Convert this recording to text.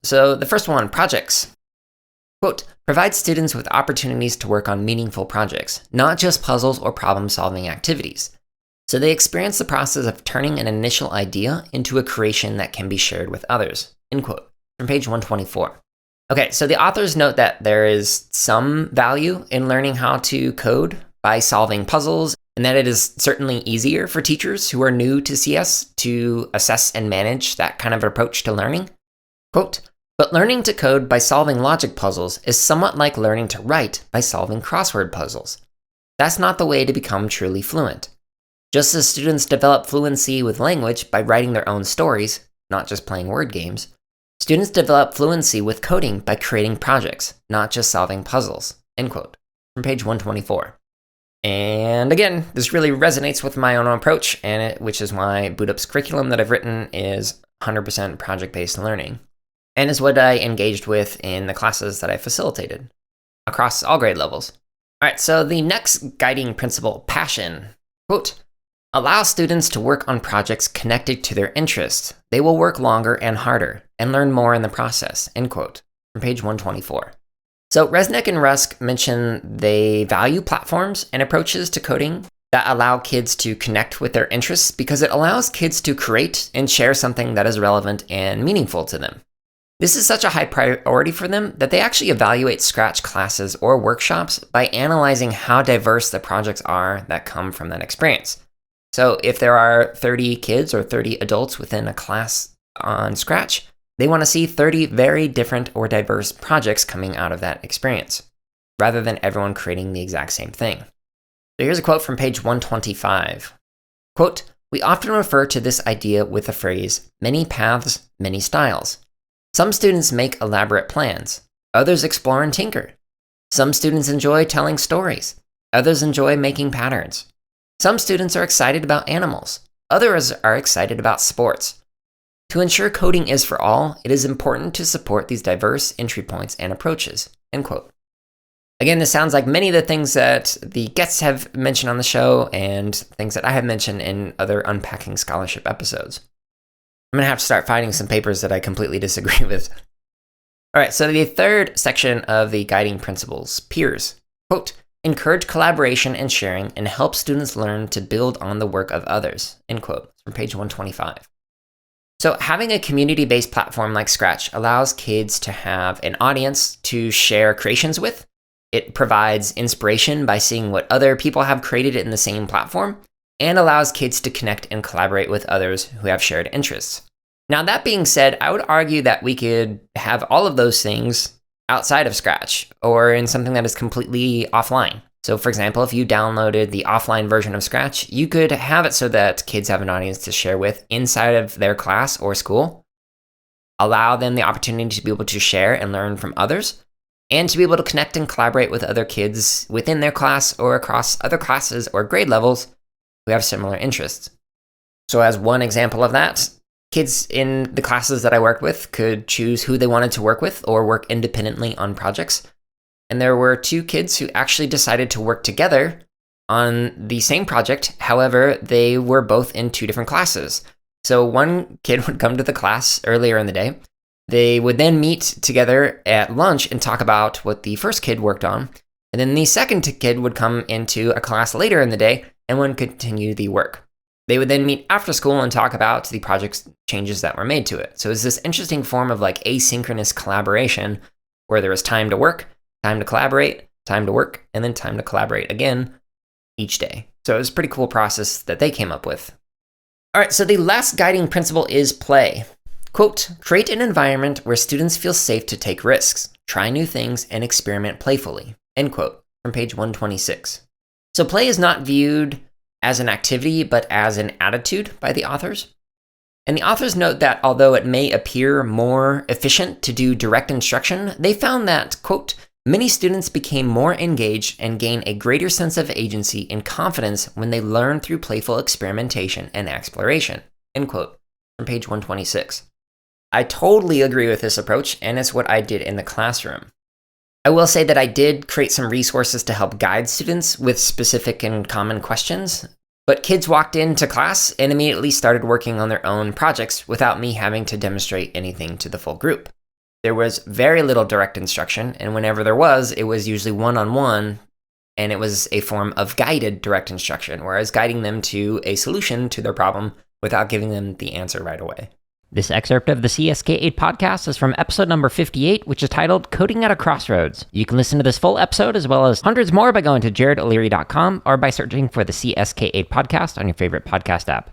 So the first one, projects. Quote, provide students with opportunities to work on meaningful projects, not just puzzles or problem-solving activities. So they experience the process of turning an initial idea into a creation that can be shared with others, end quote, from page 124. Okay, so the authors note that there is some value in learning how to code by solving puzzles, and that it is certainly easier for teachers who are new to CS to assess and manage that kind of approach to learning. Quote, but learning to code by solving logic puzzles is somewhat like learning to write by solving crossword puzzles. That's not the way to become truly fluent. Just as students develop fluency with language by writing their own stories, not just playing word games, students develop fluency with coding by creating projects, not just solving puzzles, end quote, from page 124. And again, this really resonates with my own approach, which is why Boot Up's curriculum that I've written is 100% project-based learning, and is what I engaged with in the classes that I facilitated across all grade levels. All right, so the next guiding principle, passion. Quote, allow students to work on projects connected to their interests. They will work longer and harder and learn more in the process, end quote, from page 124. So Resnick and Rusk mention they value platforms and approaches to coding that allow kids to connect with their interests because it allows kids to create and share something that is relevant and meaningful to them. This is such a high priority for them that they actually evaluate Scratch classes or workshops by analyzing how diverse the projects are that come from that experience. So if there are 30 kids or 30 adults within a class on Scratch, they want to see 30 very different or diverse projects coming out of that experience, rather than everyone creating the exact same thing. So here's a quote from page 125. Quote, we often refer to this idea with the phrase, many paths, many styles. Some students make elaborate plans. Others explore and tinker. Some students enjoy telling stories. Others enjoy making patterns. Some students are excited about animals. Others are excited about sports. To ensure coding is for all, it is important to support these diverse entry points and approaches, end quote. Again, this sounds like many of the things that the guests have mentioned on the show and things that I have mentioned in other Unpacking Scholarship episodes. I'm going to have to start finding some papers that I completely disagree with. All right, so the third section of the guiding principles, peers. Quote, encourage collaboration and sharing and help students learn to build on the work of others, end quote, from page 125. So having a community-based platform like Scratch allows kids to have an audience to share creations with. It provides inspiration by seeing what other people have created in the same platform, and allows kids to connect and collaborate with others who have shared interests. Now, that being said, I would argue that we could have all of those things outside of Scratch, or in something that is completely offline. So for example, if you downloaded the offline version of Scratch, you could have it so that kids have an audience to share with inside of their class or school, allow them the opportunity to be able to share and learn from others, and to be able to connect and collaborate with other kids within their class or across other classes or grade levels who have similar interests. So as one example of that, kids in the classes that I worked with could choose who they wanted to work with or work independently on projects. And there were 2 kids who actually decided to work together on the same project. However, they were both in 2 different classes. So one kid would come to the class earlier in the day. They would then meet together at lunch and talk about what the first kid worked on. And then the second kid would come into a class later in the day and would continue the work. They would then meet after school and talk about the project's changes that were made to it. So it's this interesting form of like asynchronous collaboration where there was time to work, time to collaborate, time to work, and then time to collaborate again each day. So it was a pretty cool process that they came up with. All right, so the last guiding principle is play. Quote, create an environment where students feel safe to take risks, try new things, and experiment playfully, end quote, from page 126. So play is not viewed as an activity, but as an attitude by the authors. And the authors note that although it may appear more efficient to do direct instruction, they found that, quote, many students became more engaged and gain a greater sense of agency and confidence when they learn through playful experimentation and exploration, end quote, from page 126. I totally agree with this approach, and it's what I did in the classroom. I will say that I did create some resources to help guide students with specific and common questions, but kids walked into class and immediately started working on their own projects without me having to demonstrate anything to the full group. there was very little direct instruction, and whenever there was, it was usually one-on-one, and it was a form of guided direct instruction, whereas guiding them to a solution to their problem without giving them the answer right away. This excerpt of the CSK8 podcast is from episode number 58, which is titled Coding at a Crossroads. You can listen to this full episode as well as hundreds more by going to jaredoleary.com or by searching for the CSK8 podcast on your favorite podcast app.